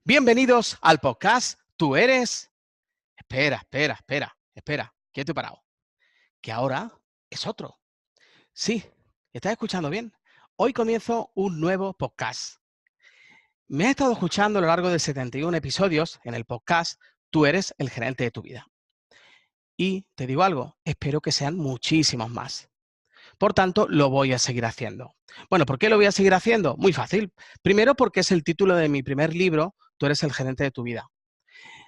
Bienvenidos al podcast Tú eres... Espera, quieto y parado. Que ahora es otro. Sí, ¿estás escuchando bien? Hoy comienzo un nuevo podcast. Me he estado escuchando a lo largo de 71 episodios en el podcast Tú eres el gerente de tu vida. Y te digo algo, espero que sean muchísimos más. Por tanto, lo voy a seguir haciendo. Bueno, ¿por qué lo voy a seguir haciendo? Muy fácil. Primero, porque es el título de mi primer libro, Tú eres el gerente de tu vida.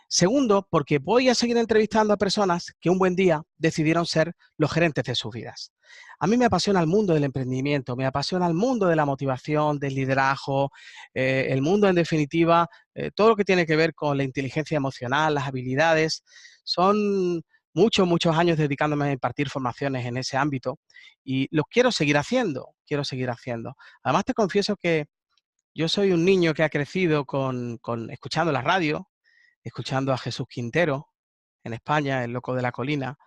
Segundo, porque voy a seguir entrevistando a personas que un buen día decidieron ser los gerentes de sus vidas. A mí me apasiona el mundo del emprendimiento, me apasiona el mundo de la motivación, del liderazgo, el mundo en definitiva, todo lo que tiene que ver con la inteligencia emocional, las habilidades. Son muchos años dedicándome a impartir formaciones en ese ámbito y los quiero seguir haciendo. Además te confieso que yo soy un niño que ha crecido escuchando la radio, escuchando a Jesús Quintero en España, el loco de la colina,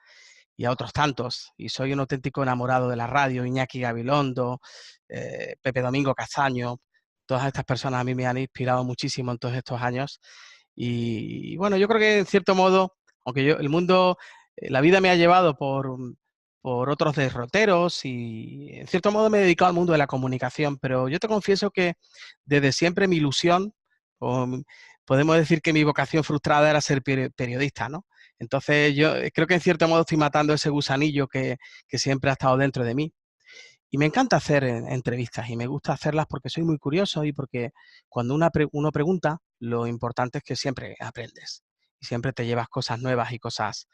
y a otros tantos. Y soy un auténtico enamorado de la radio, Iñaki Gabilondo, Pepe Domingo Castaño. Todas estas personas a mí me han inspirado muchísimo en todos estos años. Y bueno, yo creo que en cierto modo, aunque el mundo, la vida me ha llevado por otros derroteros y en cierto modo me he dedicado al mundo de la comunicación, pero yo te confieso que desde siempre mi ilusión, o podemos decir que mi vocación frustrada era ser periodista, ¿no? Entonces yo creo que en cierto modo estoy matando ese gusanillo que siempre ha estado dentro de mí. Y me encanta hacer entrevistas y me gusta hacerlas porque soy muy curioso y porque cuando uno pregunta, lo importante es que siempre aprendes y siempre te llevas cosas nuevas y cosas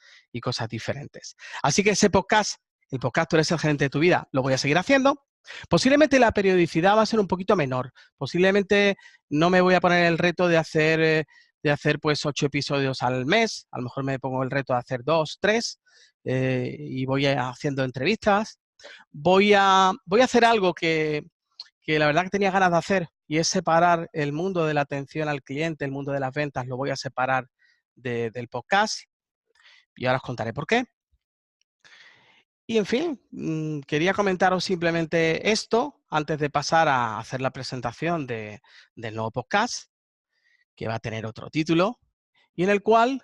diferentes. Así que ese podcast, el podcast Tú eres el gerente de tu vida, lo voy a seguir haciendo. Posiblemente la periodicidad va a ser un poquito menor. Posiblemente no me voy a poner el reto de hacer pues 8 episodios al mes. A lo mejor me pongo el reto de hacer 2, 3 y voy haciendo entrevistas. Voy a hacer algo que la verdad que tenía ganas de hacer y es separar el mundo de la atención al cliente, el mundo de las ventas, lo voy a separar del podcast y ahora os contaré por qué. Y en fin, quería comentaros simplemente esto antes de pasar a hacer la presentación del nuevo podcast, que va a tener otro título y en el cual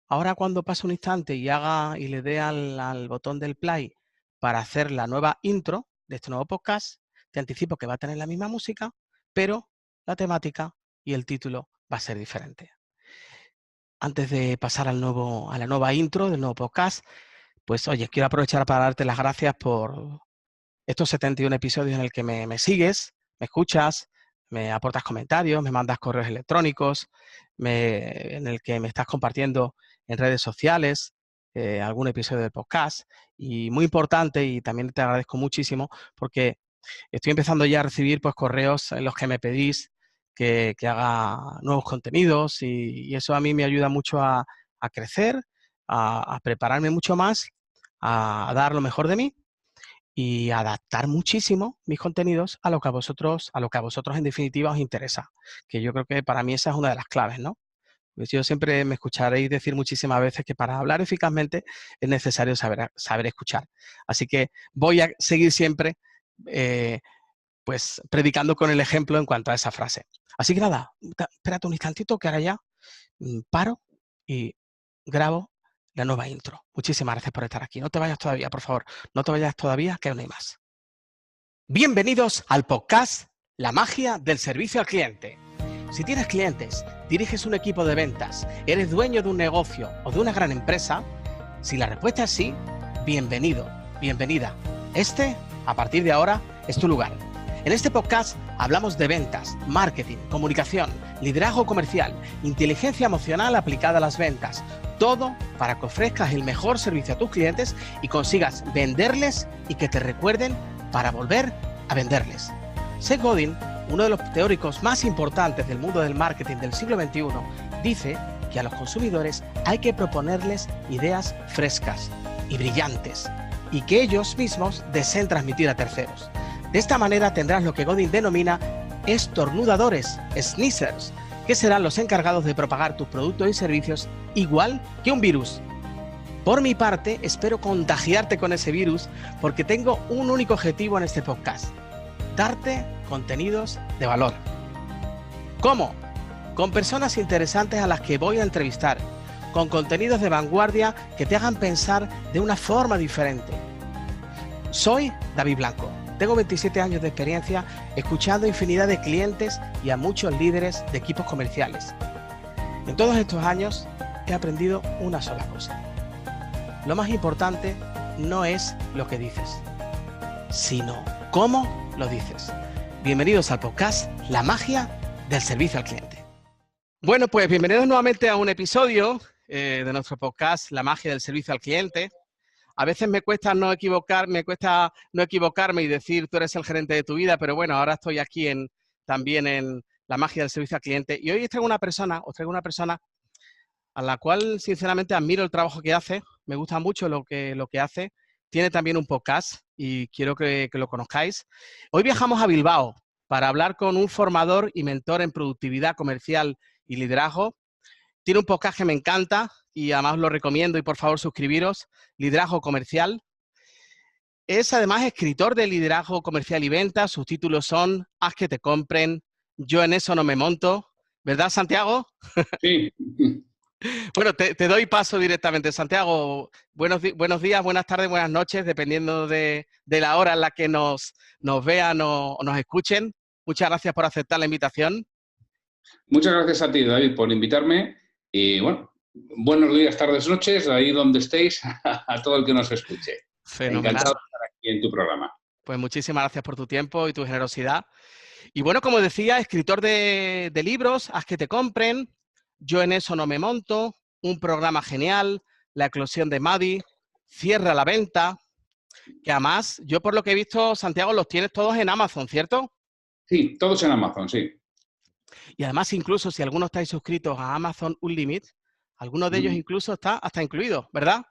ahora cuando pase un instante y le dé al botón del play para hacer la nueva intro de este nuevo podcast, te anticipo que va a tener la misma música, pero la temática y el título va a ser diferente. Antes de pasar a la nueva intro del nuevo podcast, pues oye, quiero aprovechar para darte las gracias por estos 71 episodios en el que me sigues, me escuchas, me aportas comentarios, me mandas correos electrónicos, en el que me estás compartiendo en redes sociales algún episodio del podcast. Y muy importante, y también te agradezco muchísimo, porque estoy empezando ya a recibir pues, correos en los que me pedís que haga nuevos contenidos y eso a mí me ayuda mucho a crecer, a prepararme mucho más, a dar lo mejor de mí y adaptar muchísimo mis contenidos a lo que a vosotros en definitiva os interesa, que yo creo que para mí esa es una de las claves, ¿no? Pues yo siempre me escucharéis decir muchísimas veces que para hablar eficazmente es necesario saber escuchar. Así que voy a seguir siempre pues predicando con el ejemplo en cuanto a esa frase. Así que nada, espérate un instantito que ahora ya paro y grabo la nueva intro. Muchísimas gracias por estar aquí. No te vayas todavía, por favor. No te vayas todavía, que aún hay más. Bienvenidos al podcast La magia del servicio al cliente. Si tienes clientes, diriges un equipo de ventas, eres dueño de un negocio o de una gran empresa, si la respuesta es sí, bienvenido, bienvenida. A partir de ahora, es tu lugar. En este podcast hablamos de ventas, marketing, comunicación, liderazgo comercial, inteligencia emocional aplicada a las ventas. Todo para que ofrezcas el mejor servicio a tus clientes y consigas venderles y que te recuerden para volver a venderles. Seth Godin, uno de los teóricos más importantes del mundo del marketing del siglo XXI, dice que a los consumidores hay que proponerles ideas frescas y brillantes y que ellos mismos deseen transmitir a terceros. De esta manera tendrás lo que Godin denomina estornudadores, sneezers, que serán los encargados de propagar tus productos y servicios igual que un virus. Por mi parte, espero contagiarte con ese virus porque tengo un único objetivo en este podcast: darte contenidos de valor. ¿Cómo? con personas interesantes a las que voy a entrevistar, con contenidos de vanguardia que te hagan pensar de una forma diferente. Soy David Blanco, tengo 27 años de experiencia escuchando a infinidad de clientes y a muchos líderes de equipos comerciales. En todos estos años he aprendido una sola cosa. Lo más importante no es lo que dices, sino cómo lo dices. Bienvenidos al podcast La magia del servicio al cliente. Bueno, pues bienvenidos nuevamente a un episodio de nuestro podcast La magia del servicio al cliente. A veces me cuesta no equivocarme y decir tú eres el gerente de tu vida, pero bueno, ahora estoy aquí también en La magia del servicio al cliente. Y hoy os traigo una persona a la cual sinceramente admiro el trabajo que hace, me gusta mucho lo que hace. Tiene también un podcast y quiero que lo conozcáis. Hoy viajamos a Bilbao para hablar con un formador y mentor en productividad comercial y liderazgo. Tiene un podcast que me encanta y además lo recomiendo y por favor suscribiros, Liderazgo Comercial. Es además escritor de liderazgo comercial y ventas. Sus títulos son Haz que te compren, Yo en eso no me monto. ¿Verdad, Santiago? Sí. Bueno, te doy paso directamente, Santiago. Buenos días, buenas tardes, buenas noches, dependiendo de la hora en la que nos vean o nos escuchen. Muchas gracias por aceptar la invitación. Muchas gracias a ti, David, por invitarme. Y bueno, buenos días, tardes, noches, ahí donde estéis, a todo el que nos escuche. Fenomenal. Encantado de estar aquí en tu programa. Pues muchísimas gracias por tu tiempo y tu generosidad. Y bueno, como decía, escritor de libros, Haz que te compren, Yo en eso no me monto, Un programa genial, La eclosión de Maddie, Cierra la venta, que además, yo por lo que he visto, Santiago, los tienes todos en Amazon, ¿cierto? Sí, todos en Amazon, sí. Y además, incluso si alguno estáis suscritos a Amazon Unlimited, algunos de ellos incluso está hasta incluido, ¿verdad?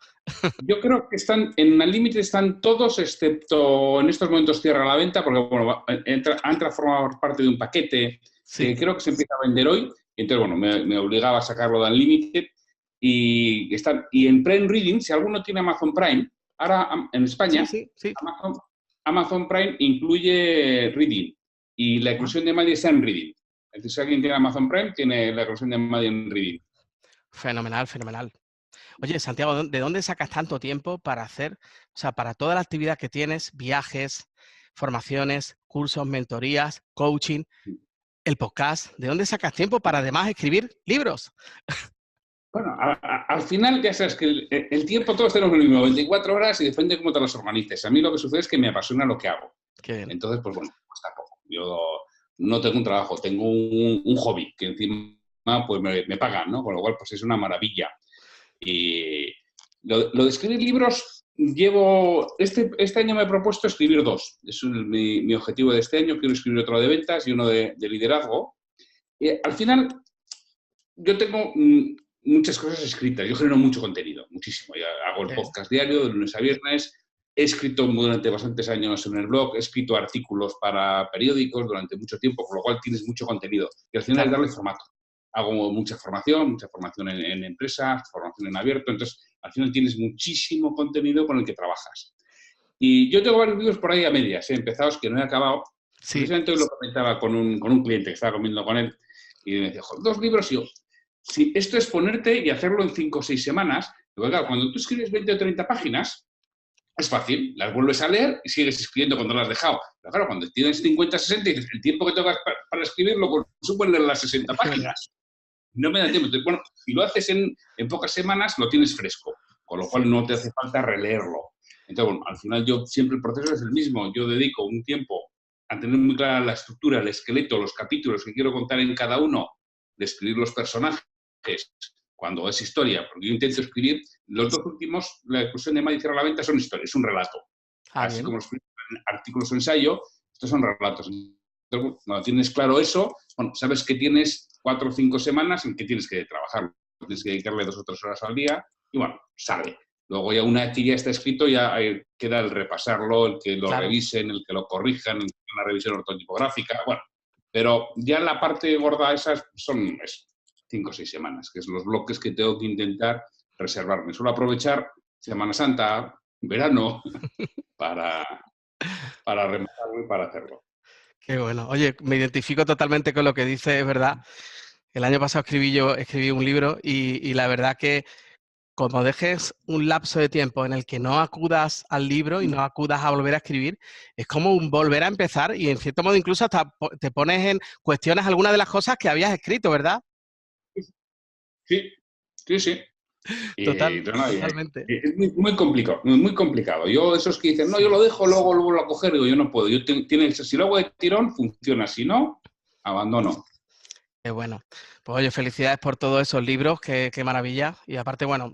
Yo creo que en el límite están todos, excepto en estos momentos Cierra la venta, porque bueno, entra a formar parte de un paquete Sí. que creo que se empieza a vender hoy. Entonces, bueno, me obligaba a sacarlo de Unlimited. Y en Prime Reading, si alguno tiene Amazon Prime, ahora en España, Sí. Amazon Prime incluye Reading y la eclosión de Maddie está en Reading. Entonces, si alguien tiene Amazon Prime, tiene la eclosión de Maddie en Reading. Fenomenal, fenomenal. Oye, Santiago, ¿de dónde sacas tanto tiempo para hacer, o sea, para toda la actividad que tienes, viajes, formaciones, cursos, mentorías, coaching, el podcast? ¿De dónde sacas tiempo para además escribir libros? Bueno, al final ya sabes que el tiempo todos tenemos lo mismo, 24 horas y depende de cómo te los organices. A mí lo que sucede es que me apasiona lo que hago. Qué bien. Entonces, pues bueno, pues tampoco. Yo no tengo un trabajo, tengo un hobby que encima pues me pagan, ¿no? Con lo cual, pues es una maravilla. Y lo de escribir libros, este año me he propuesto escribir 2. Es mi objetivo de este año. Quiero escribir otro de ventas y uno de liderazgo. Al final, yo tengo muchas cosas escritas. Yo genero mucho contenido, muchísimo. Yo hago el podcast diario de lunes a viernes. He escrito durante bastantes años en el blog, he escrito artículos para periódicos durante mucho tiempo, con lo cual tienes mucho contenido. Y al final es darle formato. Hago mucha formación en empresas, formación en abierto. Entonces, al final tienes muchísimo contenido con el que trabajas. Y yo tengo varios libros por ahí a medias, empezados que no he acabado. Sí. Precisamente hoy lo comentaba con un cliente que estaba comiendo con él y me decía, 2 libros y yo, si esto es ponerte y hacerlo en 5 o 6 semanas, porque claro, cuando tú escribes 20 o 30 páginas, es fácil, las vuelves a leer y sigues escribiendo cuando las has dejado. Pero claro, cuando tienes 50, 60, dices, el tiempo que tengas para escribirlo consumo leer las 60 páginas. No me da tiempo. Entonces, bueno, si lo haces en pocas semanas, lo tienes fresco, con lo cual no te hace falta releerlo. Entonces, bueno, al final yo siempre el proceso es el mismo. Yo dedico un tiempo a tener muy clara la estructura, el esqueleto, los capítulos que quiero contar en cada uno, de escribir los personajes, cuando es historia, porque yo intento escribir, los 2 últimos, La eclosión de Maddie y Cierra la venta, son historias, es un relato. Así como los artículos o ensayo, estos son relatos. Entonces, cuando tienes claro eso, bueno, sabes que tienes 4 o 5 semanas en que tienes que trabajar, tienes que dedicarle 2 o 3 horas al día y bueno, sale. Luego ya una vez que ya está escrito, ya queda el repasarlo, el que lo revisen, el que lo corrijan, una revisión ortotipográfica, bueno. Pero ya la parte gorda esas son 5 o 6 semanas, que son los bloques que tengo que intentar reservarme. Suelo aprovechar Semana Santa, verano, para rematarlo y para hacerlo. Qué bueno. Oye, me identifico totalmente con lo que dices, es verdad. El año pasado escribí un libro y la verdad que como dejes un lapso de tiempo en el que no acudas al libro y no acudas a volver a escribir, es como un volver a empezar y en cierto modo incluso hasta te pones en cuestiones algunas de las cosas que habías escrito, ¿verdad? Sí, sí, sí. Totalmente. Es muy complicado, muy complicado. Yo, esos que dicen, no, yo lo dejo, luego lo vuelvo a coger, digo, yo no puedo. Si lo hago de tirón, funciona. Si no, abandono. Qué bueno. Pues oye, felicidades por todos esos libros, qué maravilla. Y aparte, bueno,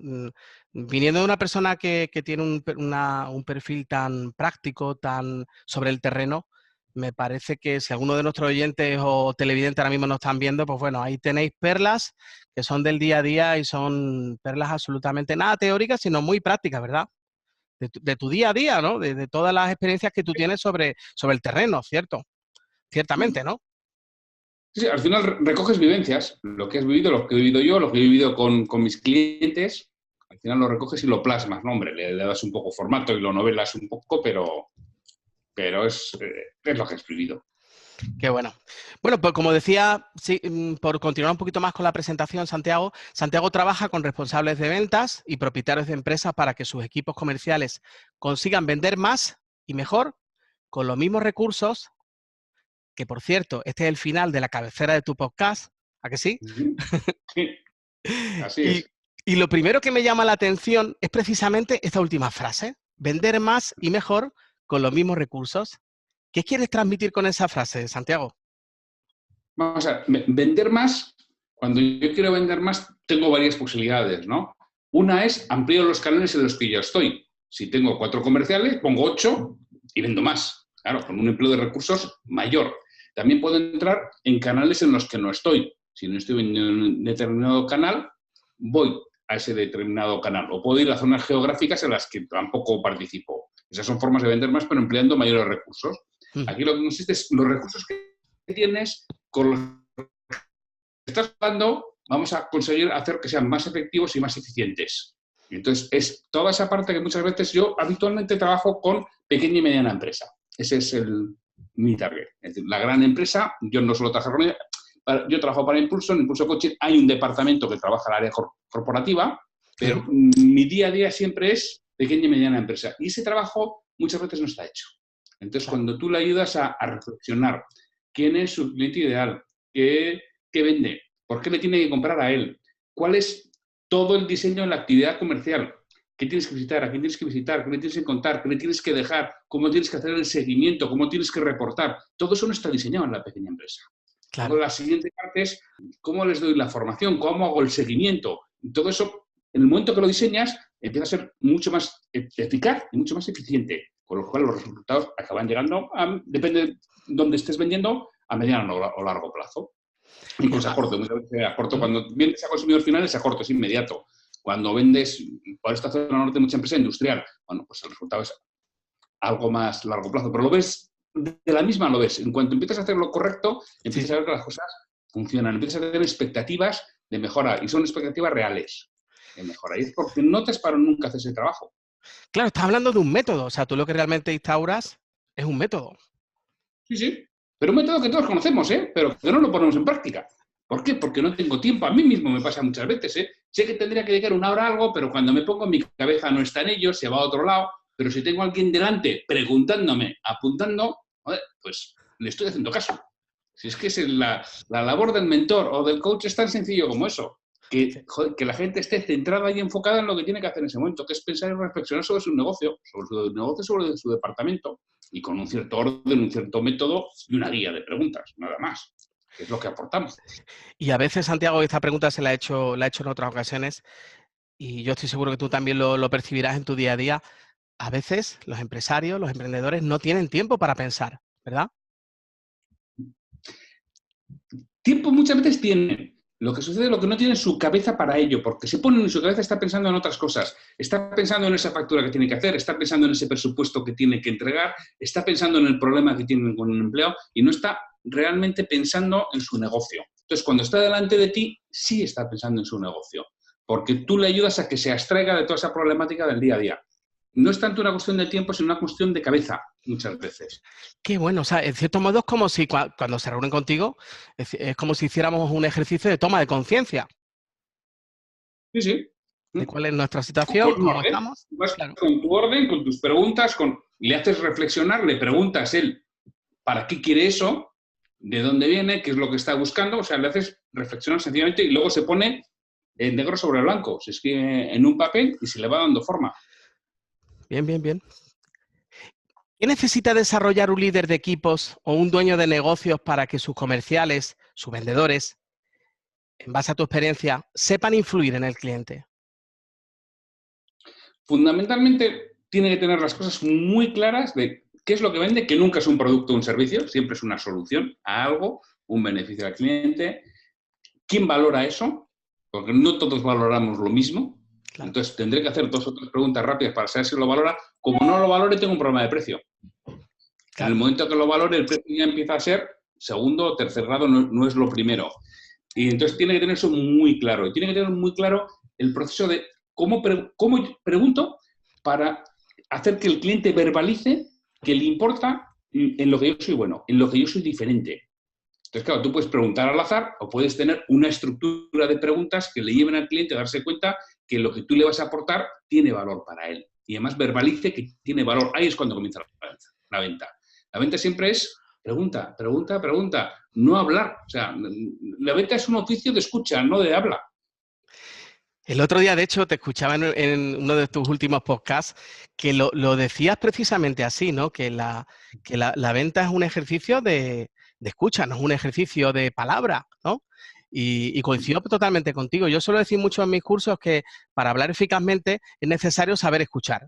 viniendo de una persona que tiene un perfil tan práctico, tan sobre el terreno, me parece que si alguno de nuestros oyentes o televidentes ahora mismo nos están viendo, pues bueno, ahí tenéis perlas que son del día a día y son perlas absolutamente nada teóricas, sino muy prácticas, ¿verdad? De tu día a día, ¿no? De todas las experiencias que tú tienes sobre el terreno, ¿cierto? Ciertamente, ¿no? Sí, al final recoges vivencias, lo que has vivido, lo que he vivido yo, lo que he vivido con mis clientes, al final lo recoges y lo plasmas, ¿no? Hombre, le das un poco formato y lo novelas un poco, pero es lo que has vivido. Qué bueno. Bueno, pues como decía, sí, por continuar un poquito más con la presentación, Santiago trabaja con responsables de ventas y propietarios de empresas para que sus equipos comerciales consigan vender más y mejor con los mismos recursos, que por cierto, este es el final de la cabecera de tu podcast, ¿a que sí? Sí, así Y, es. y lo primero que me llama la atención es precisamente esta última frase, vender más y mejor con los mismos recursos. ¿Qué quieres transmitir con esa frase, Santiago? Vamos a ver, vender más, cuando yo quiero vender más, tengo varias posibilidades, ¿no? Una es amplío los canales en los que yo estoy. Si tengo 4 comerciales, pongo 8 y vendo más. Claro, con un empleo de recursos mayor. También puedo entrar en canales en los que no estoy. Si no estoy vendiendo en un determinado canal, voy a ese determinado canal. O puedo ir a zonas geográficas en las que tampoco participo. Esas son formas de vender más, pero empleando mayores recursos. Aquí lo que consiste es los recursos que tienes con los que estás dando, vamos a conseguir hacer que sean más efectivos y más eficientes. Y entonces, es toda esa parte que muchas veces yo habitualmente trabajo con pequeña y mediana empresa. Ese es mi target. Es decir, la gran empresa, yo no solo trabajo con ella, yo trabajo para Impulso, en Impulso Coaching hay un departamento que trabaja el área corporativa, pero mi día a día siempre es pequeña y mediana empresa. Y ese trabajo muchas veces no está hecho. Entonces, cuando tú le ayudas a reflexionar quién es su cliente ideal, qué vende, por qué le tiene que comprar a él, cuál es todo el diseño de la actividad comercial, qué tienes que visitar, a quién tienes que visitar, qué le tienes que contar, qué le tienes que dejar, cómo tienes que hacer el seguimiento, cómo tienes que reportar. Todo eso no está diseñado en la pequeña empresa. Claro. Luego la siguiente parte es cómo les doy la formación, cómo hago el seguimiento. Todo eso, en el momento que lo diseñas, empieza a ser mucho más eficaz y mucho más eficiente, con lo cual los resultados acaban llegando, depende de dónde estés vendiendo, a mediano o largo plazo. Incluso a corto, muchas veces a corto. Cuando vendes a consumidor final es a corto, es inmediato. Cuando vendes por esta zona norte mucha empresa industrial, bueno, pues el resultado es algo más largo plazo. Pero lo ves, de la misma lo ves. En cuanto empiezas a hacer lo correcto, empiezas a ver que las cosas funcionan. Empiezas a tener expectativas de mejora y son expectativas reales de mejora. Y es porque no te paro nunca hacer ese trabajo. Claro, estás hablando de un método, o sea, tú lo que realmente instauras es un método. Sí, sí. Pero un método que todos conocemos, ¿eh? Pero que no lo ponemos en práctica. ¿Por qué? Porque no tengo tiempo. A mí mismo me pasa muchas veces, ¿eh? Sé que tendría que dedicar 1 hora a algo, pero cuando me pongo en mi cabeza no está en ello, se va a otro lado. Pero si tengo a alguien delante preguntándome, apuntando, pues le estoy haciendo caso. Si es que es la labor del mentor o del coach es tan sencillo como eso. Que, joder, que la gente esté centrada y enfocada en lo que tiene que hacer en ese momento, que es pensar y reflexionar sobre su negocio, sobre su departamento, y con un cierto orden, un cierto método y una guía de preguntas, nada más, que es lo que aportamos. Y a veces, Santiago, esta pregunta se la he hecho en otras ocasiones y yo estoy seguro que tú también lo percibirás en tu día a día. A veces los empresarios, los emprendedores no tienen tiempo para pensar, ¿verdad? Tiempo muchas veces tienen. Lo que sucede es lo que no tienen su cabeza para ello, porque se ponen en su cabeza, está pensando en otras cosas. Está pensando en esa factura que tiene que hacer, está pensando en ese presupuesto que tiene que entregar, está pensando en el problema que tienen con un empleado y no está realmente pensando en su negocio. Entonces, cuando está delante de ti, sí está pensando en su negocio, porque tú le ayudas a que se abstraiga de toda esa problemática del día a día. no es tanto una cuestión de tiempo, sino una cuestión de cabeza, muchas veces. Qué bueno, o sea, en cierto modo es como si cuando se reúnen contigo, es como si hiciéramos un ejercicio de toma de conciencia Sí, sí. de cuál es nuestra Con situación, un cómo orden. estamos. Vas Claro, con tu orden, con tus preguntas, le haces reflexionar, le preguntas él para qué quiere eso, de dónde viene, qué es lo que está buscando, o sea, le haces reflexionar sencillamente y luego se pone en negro sobre blanco, se escribe en un papel y se le va dando forma. bien, bien, bien. ¿Qué necesita desarrollar un líder de equipos o un dueño de negocios para que sus comerciales, sus vendedores, en base a tu experiencia, sepan influir en el cliente? Fundamentalmente, tiene que tener las cosas muy claras de qué es lo que vende, que nunca es un producto o un servicio, siempre es una solución a algo, un beneficio al cliente. ¿Quién valora eso? Porque no todos valoramos lo mismo. Claro, Entonces, tendré que hacer 2 o 3 preguntas rápidas para saber si lo valora. Como no lo valore, tengo un problema de precio. En el claro. momento que lo valore, el precio ya empieza a ser segundo o tercer grado, no es lo primero. Y entonces tiene que tener eso muy claro. Y tiene que tener muy claro el proceso de cómo pregunto para hacer que el cliente verbalice que le importa en lo que yo soy bueno, en lo que yo soy diferente. Entonces, claro, tú puedes preguntar al azar o puedes tener una estructura de preguntas que le lleven al cliente a darse cuenta que lo que tú le vas a aportar tiene valor para él. Y además verbalice que tiene valor. Ahí es cuando comienza la venta. La venta siempre es pregunta, pregunta, pregunta, no hablar. O sea, la venta es un oficio de escucha, no de habla. El otro día, de hecho, te escuchaba en uno de tus últimos podcasts que lo decías precisamente así, ¿no? Que la venta es un ejercicio de escucha, no es un ejercicio de palabra, ¿no? Y coincido totalmente contigo. Yo suelo decir mucho en mis cursos que para hablar eficazmente es necesario saber escuchar.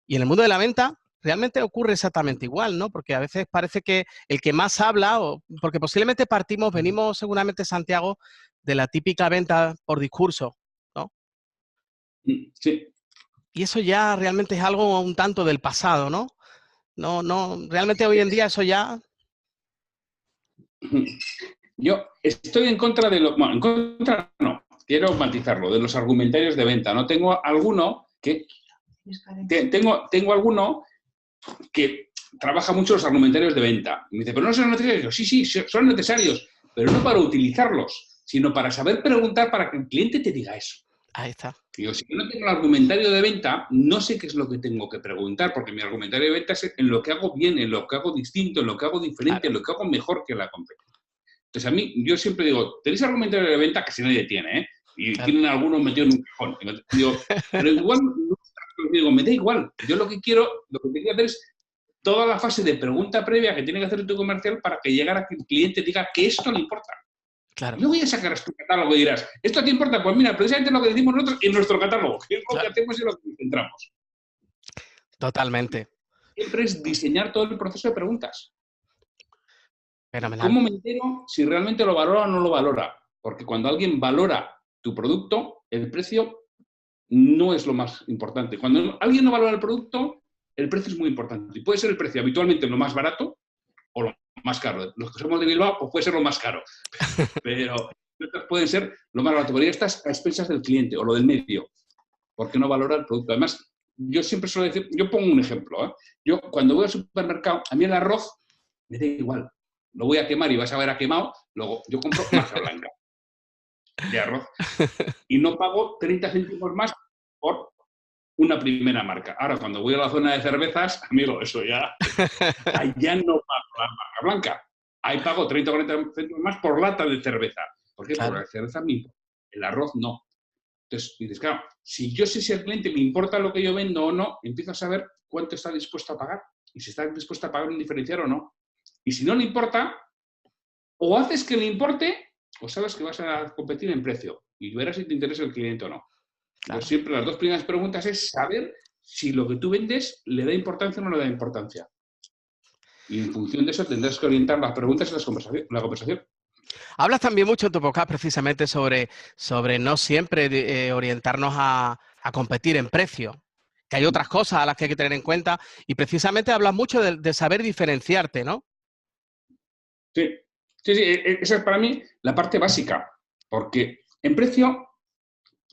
Y en el mundo de la venta realmente ocurre exactamente igual, ¿no? Porque a veces parece que el que más habla, porque posiblemente venimos seguramente, Santiago, de la típica venta por discurso, ¿no? Sí. Y eso ya realmente es algo un tanto del pasado, ¿no? No, no, realmente hoy en día eso ya... Yo estoy en contra de lo... Bueno, en contra no, quiero matizarlo, de los argumentarios de venta. No tengo alguno que... Tengo alguno que trabaja mucho los argumentarios de venta. Y me dice, pero no son necesarios. Sí, son necesarios, pero no para utilizarlos, sino para saber preguntar para que el cliente te diga eso. Ahí está. Digo, si yo no tengo el argumentario de venta, no sé qué es lo que tengo que preguntar, porque mi argumentario de venta es en lo que hago bien, en lo que hago distinto, en lo que hago diferente, Claro, en lo que hago mejor que la competencia. Entonces, a mí, yo siempre digo, tenéis argumentario de venta que si nadie tiene, ¿eh? Y claro. tienen algunos metidos en un cajón. Digo, pero igual, digo, me da igual. Yo lo que quiero hacer es toda la fase de pregunta previa que tiene que hacer tu comercial para que llegara a que el cliente diga que esto le importa. Claro, Luego ya sacarás tu catálogo y dirás, ¿esto te importa? Pues mira, precisamente lo que decimos nosotros en nuestro catálogo, que es lo que claro. hacemos y lo que nos centramos. Totalmente. Siempre es diseñar todo el proceso de preguntas. Fenomenal. ¿Cómo me entero si realmente lo valora o no lo valora? Porque cuando alguien valora tu producto, el precio no es lo más importante. Cuando alguien no valora el producto, el precio es muy importante. Y puede ser el precio habitualmente lo más barato o lo más caro. Los que somos de Bilbao, pues puede ser lo más caro. Pero otras pueden ser lo más barato. Pero ya estás a expensas del cliente o lo del medio, porque no valora el producto. Además, yo siempre suelo decir, yo pongo un ejemplo. Yo cuando voy al supermercado, a mí el arroz me da igual. Lo voy a quemar y vas a ver a quemado, luego yo compro marca blanca de arroz y no pago 30 céntimos más por una primera marca. Ahora, cuando voy a la zona de cervezas, amigo, eso ya, allá no pago la marca blanca. Ahí pago 30 o 40 céntimos más por lata de cerveza. ¿Por qué? Porque Claro, la cerveza me importa, el arroz no. Entonces, dices, claro, si yo sé si al cliente le importa lo que yo vendo o no, empiezo a saber cuánto está dispuesto a pagar y si está dispuesto a pagar un diferencial o no. Y si no le importa, o haces que le importe o sabes que vas a competir en precio y verás si te interesa el cliente o no. Entonces, claro. siempre las dos primeras preguntas es saber si lo que tú vendes le da importancia o no le da importancia. Y en función de eso tendrás que orientar las preguntas y la conversación. Hablas también mucho en tu podcast precisamente sobre no siempre orientarnos a competir en precio, que hay otras cosas a las que hay que tener en cuenta y precisamente hablas mucho de saber diferenciarte, ¿no? Sí, esa es para mí la parte básica, porque en precio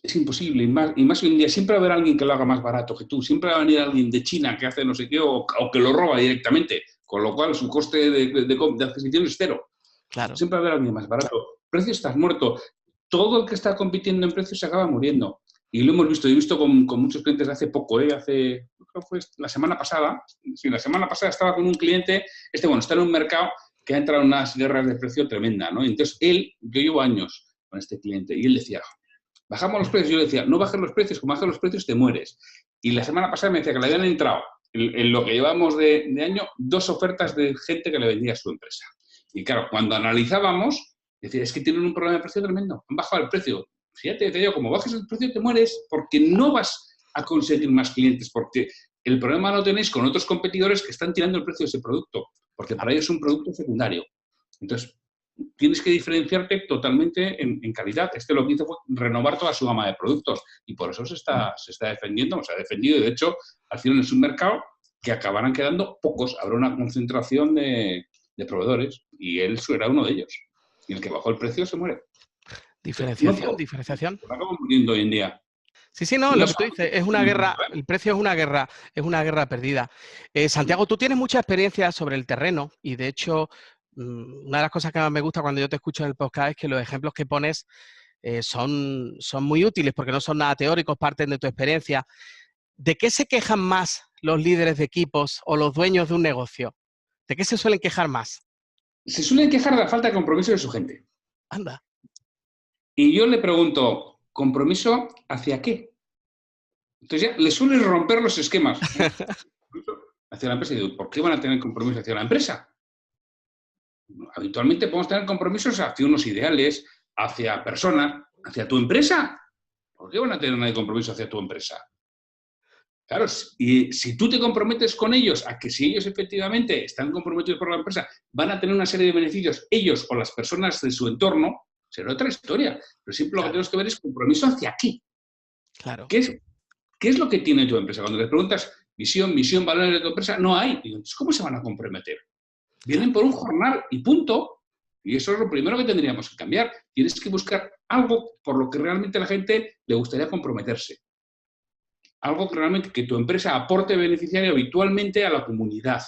es imposible. Y más hoy en día siempre va a haber alguien que lo haga más barato que tú. Siempre va a venir alguien de China que hace no sé qué o que lo roba directamente. Con lo cual su coste de adquisición es cero. Claro. Siempre va a haber alguien más barato. Precio estás muerto. Todo el que está compitiendo en precios se acaba muriendo. Y lo hemos visto. He visto con muchos clientes hace poco, creo que fue la semana pasada. Sí, la semana pasada estaba con un cliente, está en un mercado que ha entrado en unas guerras de precio tremenda, ¿no? Y entonces yo llevo años con este cliente y él decía, bajamos los precios. Yo le decía, no bajes los precios, como bajes los precios te mueres. Y la semana pasada me decía que le habían entrado, en lo que llevamos de año, 2 ofertas de gente que le vendía a su empresa. Y claro, cuando analizábamos, decía, es que tienen un problema de precio tremendo, han bajado el precio. Fíjate, te digo, como bajes el precio te mueres porque no vas a conseguir más clientes, porque el problema lo tenéis con otros competidores que están tirando el precio de ese producto, porque para ellos es un producto secundario. Entonces, tienes que diferenciarte totalmente en calidad. Lo que hizo fue renovar toda su gama de productos y por eso se está defendiendo, se ha defendido y de hecho al final es un mercado que acabarán quedando pocos, habrá una concentración de proveedores y él será uno de ellos. Y el que bajó el precio se muere. Diferenciación, No, diferenciación. se acaba muriendo hoy en día. Sí, no, Y no lo que tú dices, es una guerra, el precio es una guerra perdida. Santiago, tú tienes mucha experiencia sobre el terreno y de hecho, una de las cosas que más me gusta cuando yo te escucho en el podcast es que los ejemplos que pones son muy útiles porque no son nada teóricos, parten de tu experiencia. ¿De qué se quejan más los líderes de equipos o los dueños de un negocio? ¿De qué se suelen quejar más? Se suelen quejar de la falta de compromiso de su gente. Anda. Y yo le pregunto, ¿compromiso hacia qué? Entonces ya le suelen romper los esquemas hacia la empresa. Y digo, ¿por qué van a tener compromiso hacia la empresa? Habitualmente podemos tener compromisos hacia unos ideales, hacia personas, hacia tu empresa. ¿Por qué van a tener compromiso hacia tu empresa? Claro, y si tú te comprometes con ellos a que si ellos efectivamente están comprometidos por la empresa, van a tener una serie de beneficios, ellos o las personas de su entorno, será otra historia. Pero siempre lo que tenemos que ver es compromiso hacia qué. Claro. ¿Qué es lo que tiene tu empresa? Cuando le preguntas visión, misión, valores de tu empresa, no hay. Digo, entonces, ¿cómo se van a comprometer? Vienen por un jornal y punto. Y eso es lo primero que tendríamos que cambiar. Tienes que buscar algo por lo que realmente a la gente le gustaría comprometerse. Algo que realmente que tu empresa aporte beneficiario habitualmente a la comunidad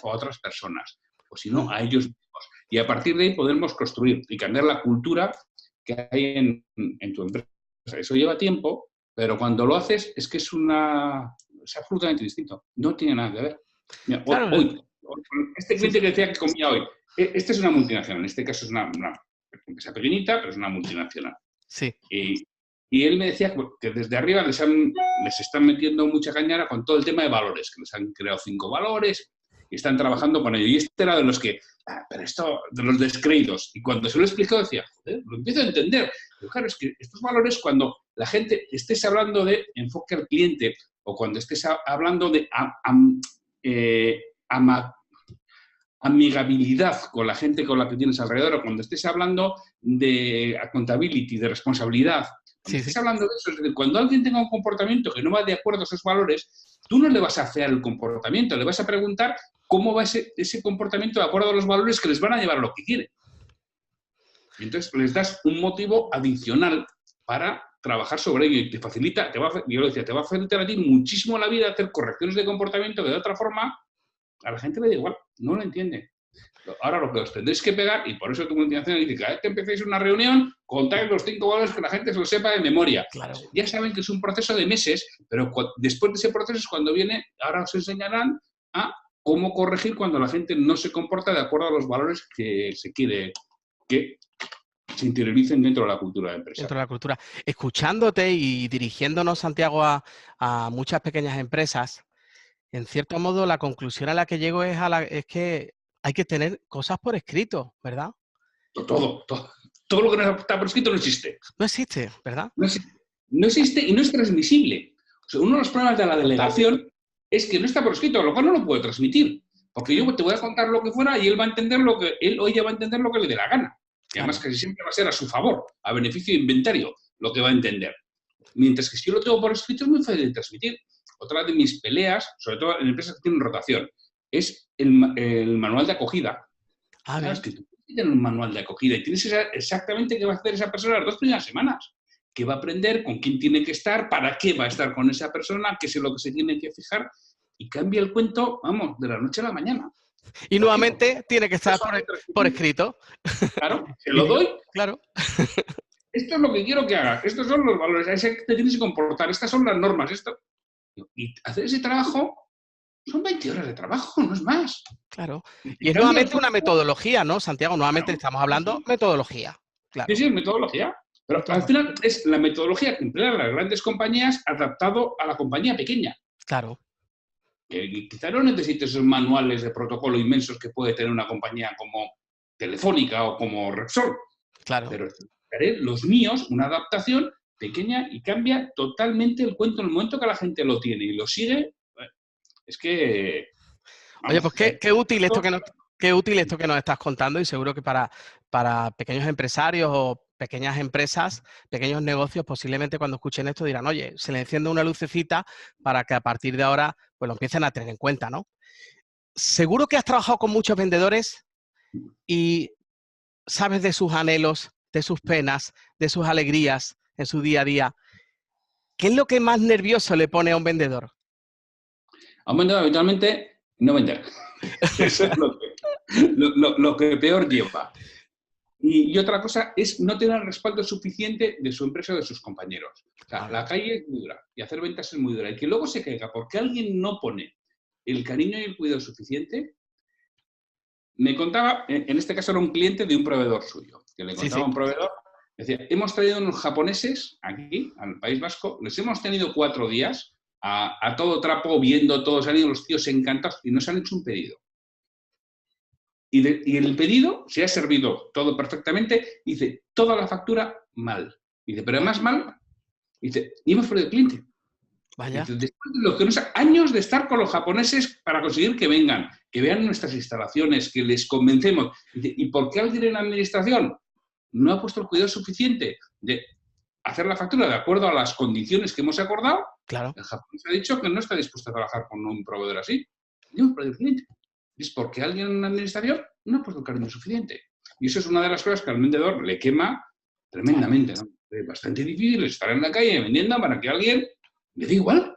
o a otras personas. O si no, a ellos mismos. Y a partir de ahí podemos construir y cambiar la cultura que hay en tu empresa. Eso lleva tiempo, pero cuando lo haces es que es absolutamente distinto. No tiene nada que ver. Mira, Claro. hoy, este cliente que decía que comía hoy, esta es una multinacional, en este caso es una empresa pequeñita, pero es una multinacional. Sí. Y él me decía que desde arriba les están metiendo mucha cañara con todo el tema de valores, que les han creado 5 valores y están trabajando con ello. Y este era de los que, pero esto, de los descreídos. Y cuando se lo explicó decía, joder, lo empiezo a entender. Pero claro, es que estos valores, cuando la gente estés hablando de enfoque al cliente o cuando estés hablando de amigabilidad con la gente con la que tienes alrededor, o cuando estés hablando de accountability, de responsabilidad, cuando estés hablando de eso, es decir, cuando alguien tenga un comportamiento que no va de acuerdo a esos valores, tú no le vas a afear el comportamiento, le vas a preguntar cómo va ese comportamiento de acuerdo a los valores que les van a llevar a lo que quieren. Y entonces les das un motivo adicional para trabajar sobre ello y te facilita, yo lo decía, te va a facilitar a ti muchísimo la vida hacer correcciones de comportamiento que de otra forma a la gente le da igual, no lo entiende. Ahora lo que os tendréis que pegar, y por eso tu multinacional dice, cada vez que empecéis una reunión, contáis los 5 valores que la gente se lo sepa de memoria. Claro. Ya saben que es un proceso de meses, pero después de ese proceso es cuando viene, ahora os enseñarán a cómo corregir cuando la gente no se comporta de acuerdo a los valores que se quiere que se interioricen dentro de la cultura de empresa. Dentro de la cultura. Escuchándote y dirigiéndonos, Santiago, a muchas pequeñas empresas, en cierto modo la conclusión a la que llego es que hay que tener cosas por escrito, ¿verdad? Todo lo que no está por escrito no existe. No existe, ¿verdad? No existe y no es transmisible. O sea, uno de los problemas de la delegación es que no está por escrito, lo cual no lo puede transmitir. Porque yo te voy a contar lo que fuera y él va a entender él o ella va a entender lo que le dé la gana. Y además casi siempre va a ser a su favor, a beneficio de inventario, lo que va a entender. Mientras que si yo lo tengo por escrito es muy fácil de transmitir. Otra de mis peleas, sobre todo en empresas que tienen rotación, es el manual de acogida. Claro, es que tú tienes un manual de acogida y tienes exactamente qué va a hacer esa persona las 2 primeras semanas. qué va a aprender, con quién tiene que estar, para qué va a estar con esa persona, qué es en lo que se tiene que fijar, y cambia el cuento, vamos, de la noche a la mañana. Y ¿Por qué? Porque nuevamente tiene que estar por escrito. claro, se Y lo doy. claro, Esto es lo que quiero que hagas. Estos son los valores. Así te tienes que comportar. Estas son las normas. Esto. Y hacer ese trabajo son 20 horas de trabajo, no es más. claro. Y Y te es cambia el nuevamente una cuento. metodología, ¿no, Santiago? Nuevamente Claro, estamos hablando sí, metodología. sí, Claro. sí, es metodología. Pero al final es la metodología que emplean las grandes compañías adaptado a la compañía pequeña. Claro, Que quizá no necesites esos manuales de protocolo inmensos que puede tener una compañía como Telefónica o como Repsol. claro. Pero haré los míos, una adaptación pequeña y cambia totalmente el cuento. En el momento que la gente lo tiene y lo sigue, es que, Oye, vamos, pues qué útil esto que nos, qué útil esto que nos estás contando y seguro que para pequeños empresarios o pequeñas empresas, pequeños negocios, posiblemente cuando escuchen esto dirán, oye, se le enciende una lucecita para que a partir de ahora pues lo empiecen a tener en cuenta, ¿no? Seguro que has trabajado con muchos vendedores y sabes de sus anhelos, de sus penas, de sus alegrías en su día a día. ¿Qué es lo que más nervioso le pone a un vendedor? a un vendedor habitualmente no vender. Eso es lo que peor lleva. Y otra cosa es no tener el respaldo suficiente de su empresa o de sus compañeros. O sea, Vale. la calle es muy dura y hacer ventas es muy dura. Y que luego se caiga porque alguien no pone el cariño y el cuidado suficiente. Me contaba, en este caso era un cliente de un proveedor suyo, que le Sí, contaba a sí. un proveedor, decía, hemos traído unos japoneses aquí, al País Vasco, les hemos tenido 4 días a todo trapo, viendo todos, han ido los tíos encantados y nos han hecho un pedido. Y el pedido se ha servido todo perfectamente, dice, toda la factura mal. Dice, pero además mal, dice, y hemos perdido el cliente. Vaya. Dice, después de lo que nos años de estar con los japoneses para conseguir que vengan, que vean nuestras instalaciones, que les convencemos. Dice, ¿y por qué alguien en la administración no ha puesto el cuidado suficiente de hacer la factura de acuerdo a las condiciones que hemos acordado? Claro. El japonés ha dicho que no está dispuesto a trabajar con un proveedor así. Y hemos perdido el cliente. Es porque alguien en la administración no ha puesto el cariño suficiente. Y eso es una de las cosas que al vendedor le quema tremendamente, ¿no? Es bastante difícil estar en la calle vendiendo para que alguien le dé igual.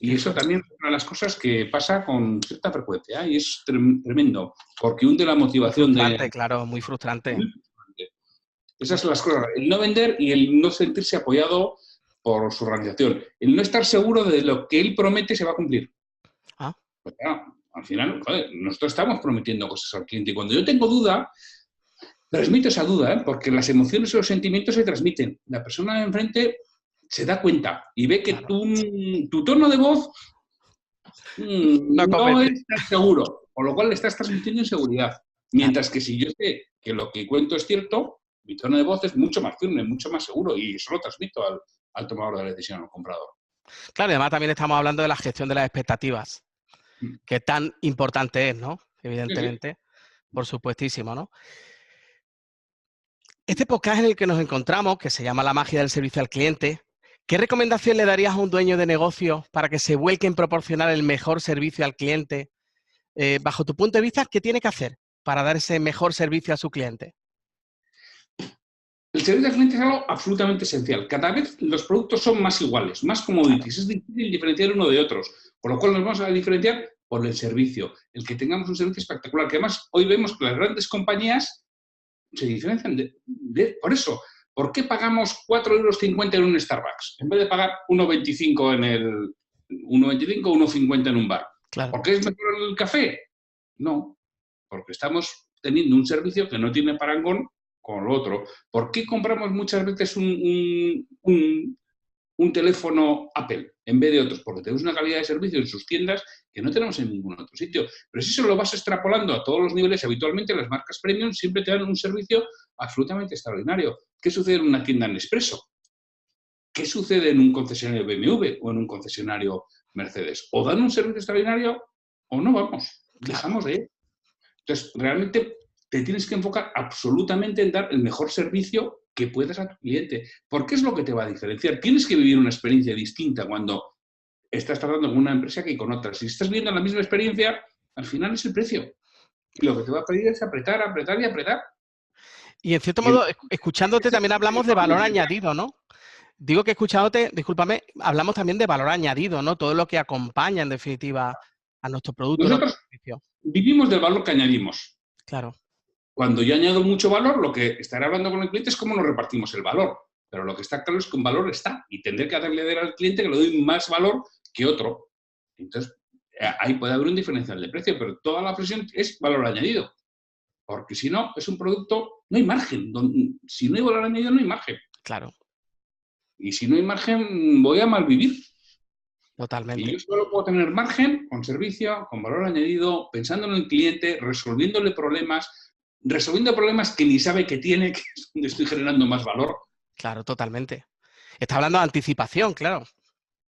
Y eso también es una de las cosas que pasa con cierta frecuencia y es tremendo, porque hunde la motivación de... Frustrante, claro, muy frustrante. Esas son las cosas, el no vender y el no sentirse apoyado por su organización, el no estar seguro de lo que él promete se va a cumplir. Ah, Pues claro, al final, joder, nosotros estamos prometiendo cosas al cliente y cuando yo tengo duda, transmito esa duda, ¿eh? Porque las emociones y los sentimientos se transmiten. La persona de enfrente se da cuenta y ve que claro. tu tono de voz No no convence. es tan seguro, con lo cual le estás transmitiendo inseguridad. Claro. Mientras que si yo sé que lo que cuento es cierto, mi tono de voz es mucho más firme, mucho más seguro y eso lo transmito al tomador de la decisión, al comprador. Claro, y además también estamos hablando de la gestión de las expectativas, que tan importante es, ¿no? Sí, sí. Evidentemente, por supuestísimo, ¿no? Este podcast en el que nos encontramos, que se llama La magia del servicio al cliente, ¿qué recomendación le darías a un dueño de negocio para que se vuelque en proporcionar el mejor servicio al cliente? Bajo tu punto de vista, ¿qué tiene que hacer para dar ese mejor servicio a su cliente? El servicio al cliente es algo absolutamente esencial. Cada vez los productos son más iguales, más Claro, commodities. Es difícil diferenciar uno de otros. Por lo cual nos vamos a diferenciar por el servicio. El que tengamos un servicio espectacular. Que además hoy vemos que las grandes compañías se diferencian por eso. ¿Por qué pagamos 4,50 € en un Starbucks en vez de pagar 1,25 en el 1,25 o 1,50 en un bar? claro, ¿Por qué es mejor el café? No, porque estamos teniendo un servicio que no tiene parangón con lo otro. ¿Por qué compramos muchas veces un teléfono Apple en vez de otros? Porque tenemos una calidad de servicio en sus tiendas que no tenemos en ningún otro sitio. Pero si eso lo vas extrapolando a todos los niveles, habitualmente las marcas premium siempre te dan un servicio absolutamente extraordinario. ¿Qué sucede en una tienda Nespresso? ¿Qué sucede en un concesionario BMW o en un concesionario Mercedes? O dan un servicio extraordinario o no vamos, claro. dejamos de ir. Entonces, realmente te tienes que enfocar absolutamente en dar el mejor servicio que puedas a tu cliente. Porque es lo que te va a diferenciar. Tienes que vivir una experiencia distinta cuando estás tratando con una empresa que con otra. Si estás viendo la misma experiencia, al final es el precio. Y lo que te va a pedir es apretar, apretar y apretar. Y en cierto Y modo, escuchándote también hablamos de valor añadido, ¿no? Digo que escuchándote, discúlpame, hablamos también de valor añadido, ¿no? Todo lo que acompaña, en definitiva, a nuestro producto, a nuestro nosotros servicio. vivimos del valor que añadimos. Claro, Cuando yo añado mucho valor, lo que estaré hablando con el cliente es cómo nos repartimos el valor. Pero lo que está claro es que un valor está y tendré que darle al cliente que le doy más valor que otro. Entonces, ahí puede haber un diferencial de precio, pero toda la presión es valor añadido. Porque si no, es un producto, no hay margen. Si no hay valor añadido, no hay margen. claro, Y si no hay margen, voy a malvivir. Y totalmente. yo solo puedo tener margen con servicio, con valor añadido, pensando en el cliente, resolviendo problemas que ni sabe que tiene, que es donde estoy generando más valor. Claro, totalmente. Está hablando de anticipación, claro.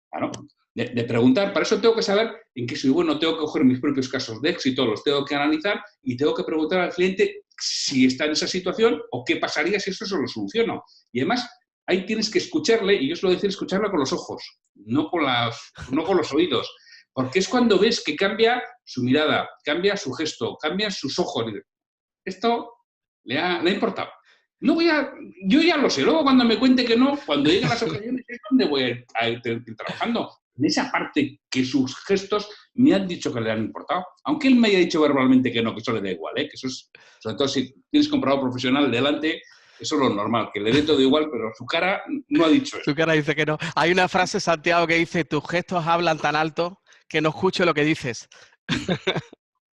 Claro. De preguntar, para eso tengo que saber en qué soy bueno, tengo que coger mis propios casos de éxito, los tengo que analizar y tengo que preguntar al cliente si está en esa situación o qué pasaría si eso se lo soluciono. Y además, ahí tienes que escucharle, y yo suelo decir escucharle con los ojos, no con los oídos, porque es cuando ves que cambia su mirada, cambia su gesto, cambian sus ojos. Esto le ha importado. No voy a, yo ya lo sé, luego cuando me cuente que no, cuando lleguen las ocasiones es donde voy a ir trabajando. En esa parte que sus gestos me han dicho que le han importado. Aunque él me haya dicho verbalmente que no, que eso le da igual, ¿eh? Que eso es, sobre todo si tienes comprado profesional delante, eso es lo normal, que le dé todo igual, pero su cara no ha dicho eso. Su cara dice que no. Hay una frase, Santiago, que dice, tus gestos hablan tan alto que no escucho lo que dices.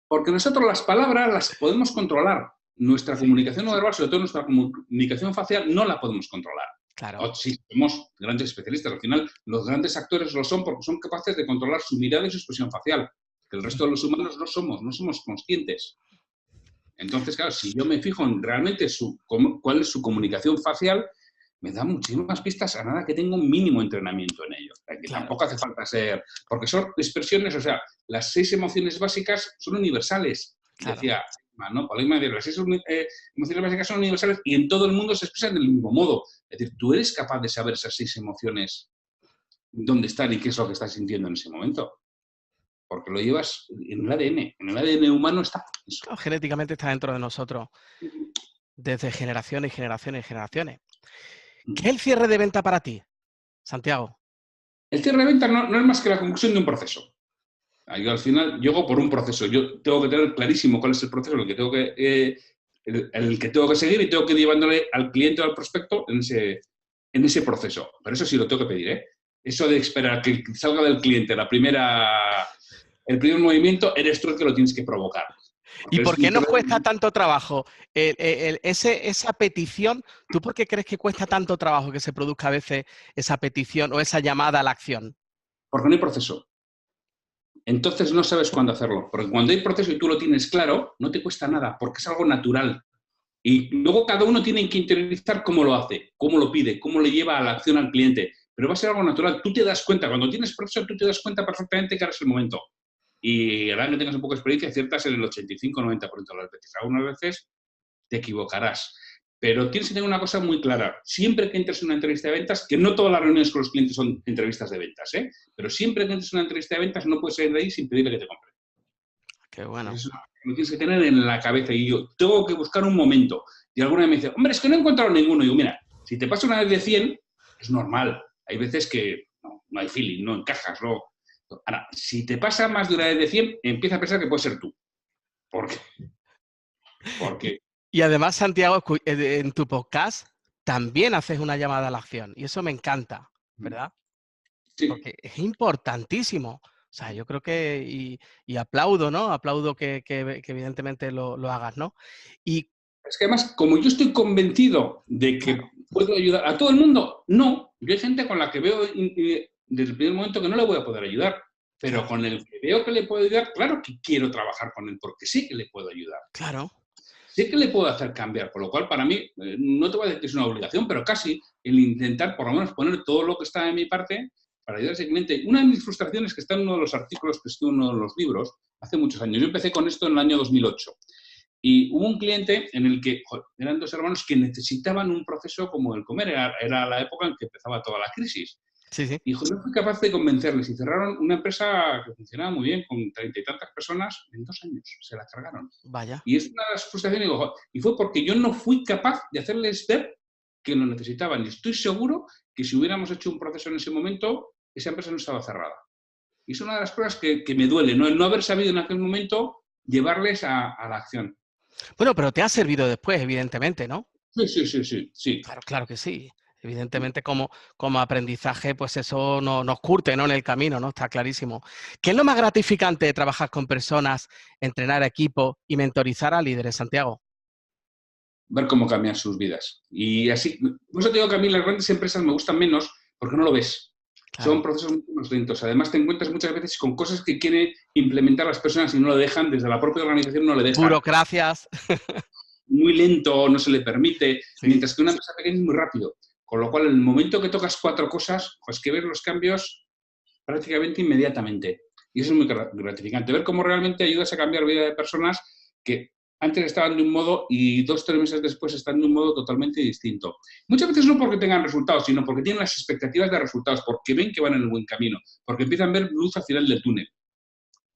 Porque nosotros las palabras las podemos controlar. Nuestra Sí, comunicación no verbal, sobre todo nuestra comunicación facial, no la podemos controlar. claro, Sí, somos grandes especialistas. Al final, los grandes actores lo son porque son capaces de controlar su mirada y su expresión facial. Que el resto de los humanos no somos conscientes. Entonces, claro, si yo me fijo en realmente cuál es su comunicación facial, me da muchísimas pistas a nada que tenga un mínimo entrenamiento en ello. Que claro. tampoco hace falta ser... Porque son expresiones, o sea, las 6 emociones básicas son universales, Claro. decía, ¿no? Paulina, las 6 emociones básicas son universales y en todo el mundo se expresan del mismo modo. Es decir, tú eres capaz de saber esas 6 emociones, dónde están y qué es lo que estás sintiendo en ese momento. Porque lo llevas en el ADN. En el ADN humano está eso. Claro, genéticamente está dentro de nosotros desde generaciones y generaciones y generaciones. ¿Qué es el cierre de venta para ti, Santiago? El cierre de venta no es más que la conclusión de un proceso. Yo al final llego por un proceso. Yo tengo que tener clarísimo cuál es el proceso el que tengo que seguir y tengo que ir llevándole al cliente o al prospecto en ese proceso. Pero eso sí lo tengo que pedir, ¿eh? Eso de esperar que salga del cliente el primer movimiento, eres tú el que lo tienes que provocar. ¿Y por qué nos cuesta tanto trabajo esa petición? ¿Tú por qué crees que cuesta tanto trabajo que se produzca a veces esa petición o esa llamada a la acción? Porque no hay proceso. Entonces no sabes cuándo hacerlo. Porque cuando hay proceso y tú lo tienes claro, no te cuesta nada, porque es algo natural. Y luego cada uno tiene que interiorizar cómo lo hace, cómo lo pide, cómo le lleva a la acción al cliente. Pero va a ser algo natural. Tú te das cuenta, cuando tienes proceso, tú te das cuenta perfectamente que ahora es el momento. Y ahora que tengas un poco de experiencia, aciertas en el 85-90% de las veces. Algunas veces te equivocarás. Pero tienes que tener una cosa muy clara. Siempre que entres en una entrevista de ventas, que no todas las reuniones con los clientes son entrevistas de ventas, ¿eh? Pero siempre que entres en una entrevista de ventas no puedes salir de ahí sin pedirle que te compre. Qué bueno. Eso lo tienes que tener en la cabeza. Y yo tengo que buscar un momento. Y alguna vez me dice, hombre, es que no he encontrado ninguno. Y digo, mira, si te pasa una vez de 100, es normal. Hay veces que no hay feeling, no encajas. No. Ahora, si te pasa más de una vez de 100, empieza a pensar que puede ser tú. ¿Por qué? Porque Y además, Santiago, en tu podcast también haces una llamada a la acción. Y eso me encanta, ¿verdad? sí, Porque es importantísimo. O sea, yo creo que, y aplaudo, ¿no? Aplaudo que evidentemente lo hagas, ¿no? Y es que además, como yo estoy convencido de que claro, puedo ayudar a todo el mundo, no. Yo hay gente con la que veo desde el primer momento que no le voy a poder ayudar. Pero claro, con el que veo que le puedo ayudar, claro que quiero trabajar con él, porque sé que le puedo ayudar. claro. Sé que le puedo hacer cambiar, por lo cual para mí, no te voy a decir que es una obligación, pero casi el intentar por lo menos poner todo lo que está de mi parte para ayudar a ese cliente. Una de mis frustraciones que está en uno de los artículos que estuvo en uno de los libros hace muchos años. Yo empecé con esto en el año 2008 y hubo un cliente en el que eran dos hermanos que necesitaban un proceso como el comer. Era la época en que empezaba toda la crisis. Sí, sí. Y no fui capaz de convencerles y cerraron una empresa que funcionaba muy bien, con 30 y tantas personas, en 2 años. Se la cargaron. Vaya. Y es una de las frustraciones, digo, "Jo", y fue porque yo no fui capaz de hacerles ver que lo necesitaban. Y estoy seguro que si hubiéramos hecho un proceso en ese momento, esa empresa no estaba cerrada. Y es una de las cosas que me duele, ¿no? El no haber sabido en aquel momento llevarles a la acción. Bueno, pero te ha servido después, evidentemente, ¿no? Sí, sí, sí, sí, sí. Claro, claro que sí. Evidentemente, como aprendizaje, pues eso nos curte, ¿no? En el camino, ¿no? Está clarísimo. ¿Qué es lo más gratificante de trabajar con personas, entrenar equipos y mentorizar a líderes, Santiago? Ver cómo cambian sus vidas. Y así, por eso te digo que a mí las grandes empresas me gustan menos porque no lo ves. Son Claro. procesos mucho más lentos. Además, te encuentras muchas veces con cosas que quieren implementar las personas y no lo dejan, desde la propia organización no le dejan. Burocracias. Muy lento, no se le permite, Sí, mientras que una empresa pequeña es muy rápido. Con lo cual, en el momento que tocas 4 cosas, pues que ves los cambios prácticamente inmediatamente. Y eso es muy gratificante. Ver cómo realmente ayudas a cambiar vida de personas que antes estaban de un modo y 2 o 3 meses después están de un modo totalmente distinto. Muchas veces no porque tengan resultados, sino porque tienen las expectativas de resultados, porque ven que van en el buen camino, porque empiezan a ver luz al final del túnel.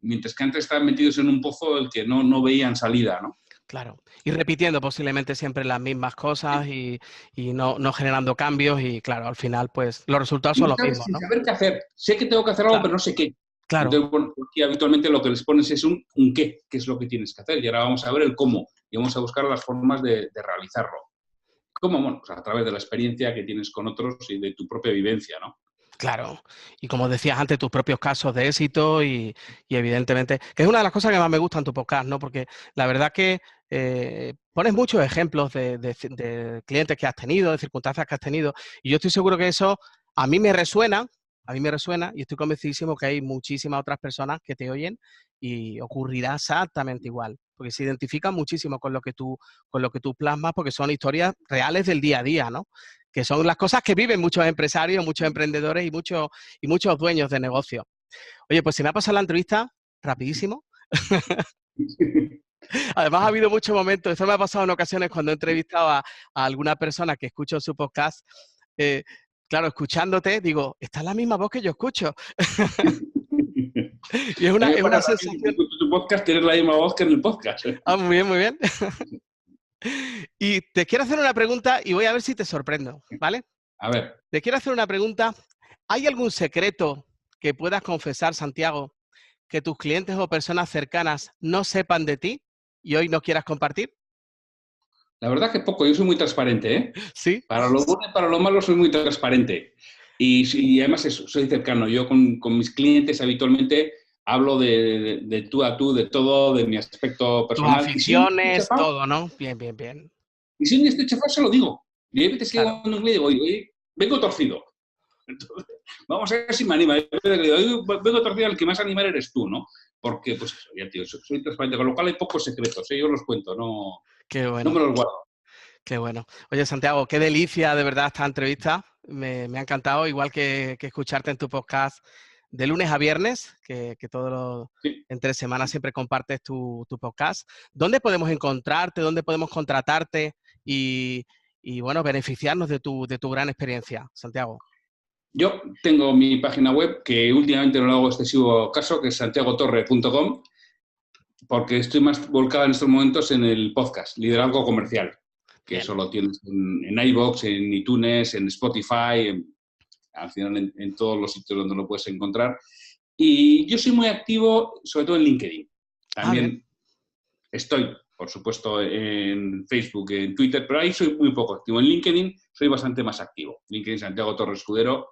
Mientras que antes estaban metidos en un pozo del que no veían salida, ¿no? claro. Y repitiendo posiblemente siempre las mismas cosas y no generando cambios y claro, al final pues los resultados Y son los muchas veces mismos, sin ¿no? saber qué hacer. Sé que tengo que hacer algo, Claro, pero no sé qué. claro. Entonces, bueno, aquí habitualmente lo que les pones es un qué es lo que tienes que hacer. Y ahora vamos a ver el cómo y vamos a buscar las formas de realizarlo. ¿Cómo? Bueno, pues a través de la experiencia que tienes con otros y de tu propia vivencia, ¿no? Claro, y como decías antes, tus propios casos de éxito y evidentemente, que es una de las cosas que más me gusta en tu podcast, ¿no? Porque la verdad que pones muchos ejemplos de clientes que has tenido, de circunstancias que has tenido, y yo estoy seguro que eso a mí me resuena y estoy convencidísimo que hay muchísimas otras personas que te oyen y ocurrirá exactamente igual, porque se identifican muchísimo con lo que tú plasmas, porque son historias reales del día a día, ¿no? Que son las cosas que viven muchos empresarios, muchos emprendedores y muchos dueños de negocios. Oye, pues se me ha pasado la entrevista rapidísimo. Además, ha habido muchos momentos, esto me ha pasado en ocasiones cuando he entrevistado a alguna persona que escucho su podcast. eh, claro, escuchándote, digo, esta es la misma voz que yo escucho. Y A mí me es una pasa también que sensación. escucho tu podcast, tienes la misma voz que en el podcast. Ah, muy bien, muy bien. Y te quiero hacer una pregunta y voy a ver si te sorprendo, ¿vale? A ver, Te quiero hacer una pregunta. ¿Hay algún secreto que puedas confesar, Santiago, que tus clientes o personas cercanas no sepan de ti y hoy no quieras compartir? la verdad que poco, yo soy muy transparente, ¿eh? Sí, Para lo bueno y para lo malo soy muy transparente. Y además eso, soy cercano. Yo con mis clientes habitualmente hablo de tú a tú, de todo, de mi aspecto tus personal. Y si un día estoy aficiones, chafado, todo, ¿no? Bien, bien, bien. se lo digo. Y hay veces que Claro, digo a un cliente, oye, vengo torcido. Entonces, vamos a ver si me anima. Hay veces que digo, vengo torcido, el que más animar eres tú, ¿no? Porque, pues eso, ya tío, soy transparente, con lo cual hay pocos secretos, ¿eh? Yo los cuento, qué no bueno, me los guardo. qué bueno. Oye, Santiago, qué delicia de verdad esta entrevista. Me ha encantado, igual que escucharte en tu podcast de lunes a viernes, que todos los Sí. entre semanas siempre compartes tu podcast. ¿Dónde podemos encontrarte? ¿Dónde podemos contratarte? Y, y bueno, beneficiarnos de tu gran experiencia, Santiago. Yo tengo mi página web que últimamente no le hago excesivo caso, que es santiagotorre.com, porque estoy más volcado en estos momentos en el podcast, Liderazgo Comercial, que Bien. eso lo tienes en iVoox, en iTunes, en Spotify, al final en todos los sitios donde lo puedes encontrar. Y yo soy muy activo, sobre todo en LinkedIn. Ah, bien. También estoy, por supuesto, en Facebook, en Twitter, pero ahí soy muy poco activo. En LinkedIn soy bastante más activo. LinkedIn Santiago Torre Escudero,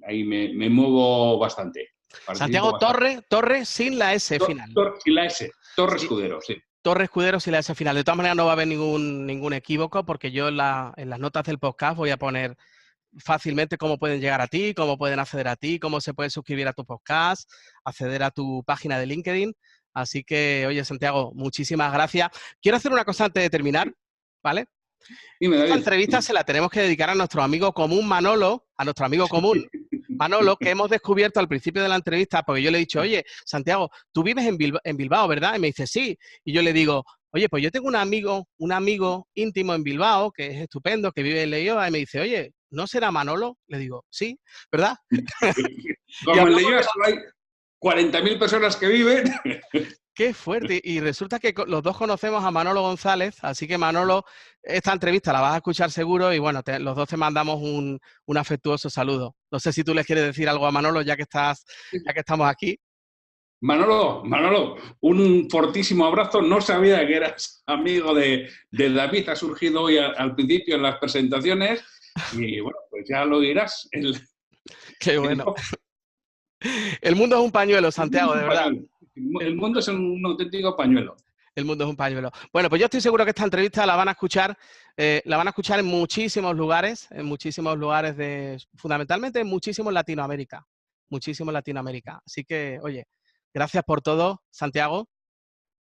ahí me muevo bastante, participo Santiago bastante. Torre sin la S final. Sin la S, Torre Sí, Escudero, sí. Torre Escudero sin la S final. De todas maneras, no va a haber ningún equívoco porque yo en las notas del podcast voy a poner fácilmente cómo pueden llegar a ti, cómo pueden acceder a ti, cómo se pueden suscribir a tu podcast, acceder a tu página de LinkedIn. Así que, oye, Santiago, muchísimas gracias. Quiero hacer una cosa antes de terminar, ¿vale? Dime, Esta David. entrevista se la tenemos que dedicar a nuestro amigo común Manolo, a nuestro amigo común Manolo, que hemos descubierto al principio de la entrevista, porque yo le he dicho, oye, Santiago, tú vives en Bilbao, ¿verdad? Y me dice, sí. Y yo le digo, oye, pues yo tengo un amigo íntimo en Bilbao, que es estupendo, que vive en Leioa, y me dice, oye, ¿no será Manolo? Le digo, sí, ¿verdad? Como en Leyoa solo hay 40.000 personas que viven. Qué fuerte. Y resulta que los dos conocemos a Manolo González, así que Manolo, esta entrevista la vas a escuchar seguro y bueno, los dos te mandamos un afectuoso saludo. No sé si tú les quieres decir algo a Manolo ya que estamos aquí. Manolo, un fortísimo abrazo. No sabía que eras amigo de David, ha surgido hoy al principio en las presentaciones y bueno, pues ya lo dirás. Qué bueno. El mundo es un pañuelo, Santiago, de verdad. El mundo es un auténtico pañuelo. El mundo es un pañuelo. Bueno, pues yo estoy seguro que esta entrevista la van a escuchar en muchísimos lugares, fundamentalmente en muchísimos Latinoamérica. Así que, oye, gracias por todo, Santiago.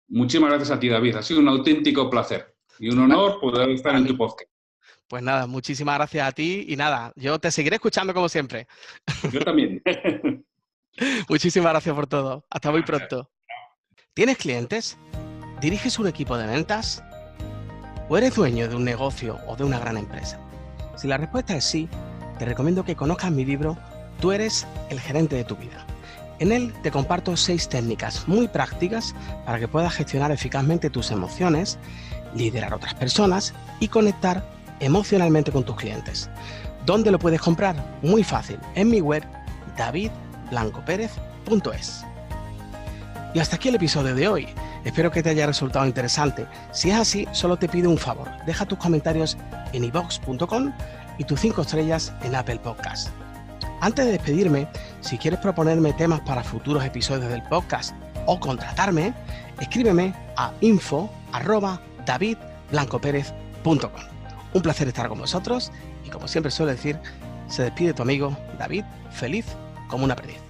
Muchísimas gracias a ti, David. Ha sido un auténtico placer y un honor poder estar en tu podcast. Pues nada, muchísimas gracias a ti y nada, yo te seguiré escuchando como siempre. Yo también. Muchísimas gracias por todo. Hasta muy pronto. ¿Tienes clientes? ¿Diriges un equipo de ventas? ¿O eres dueño de un negocio o de una gran empresa? Si la respuesta es sí, te recomiendo que conozcas mi libro Tú eres el gerente de tu vida. En él te comparto 6 técnicas muy prácticas para que puedas gestionar eficazmente tus emociones, liderar a otras personas y conectar emocionalmente con tus clientes. ¿Dónde lo puedes comprar? Muy fácil, en mi web davidblancoperez.es. Y hasta aquí el episodio de hoy. Espero que te haya resultado interesante. Si es así, solo te pido un favor. Deja tus comentarios en iVoox.com y tus 5 estrellas en Apple Podcast. Antes de despedirme, si quieres proponerme temas para futuros episodios del podcast o contratarme, escríbeme a info@davidblancoperez.com. Un placer estar con vosotros y como siempre suelo decir, se despide tu amigo David, feliz como una perdiz.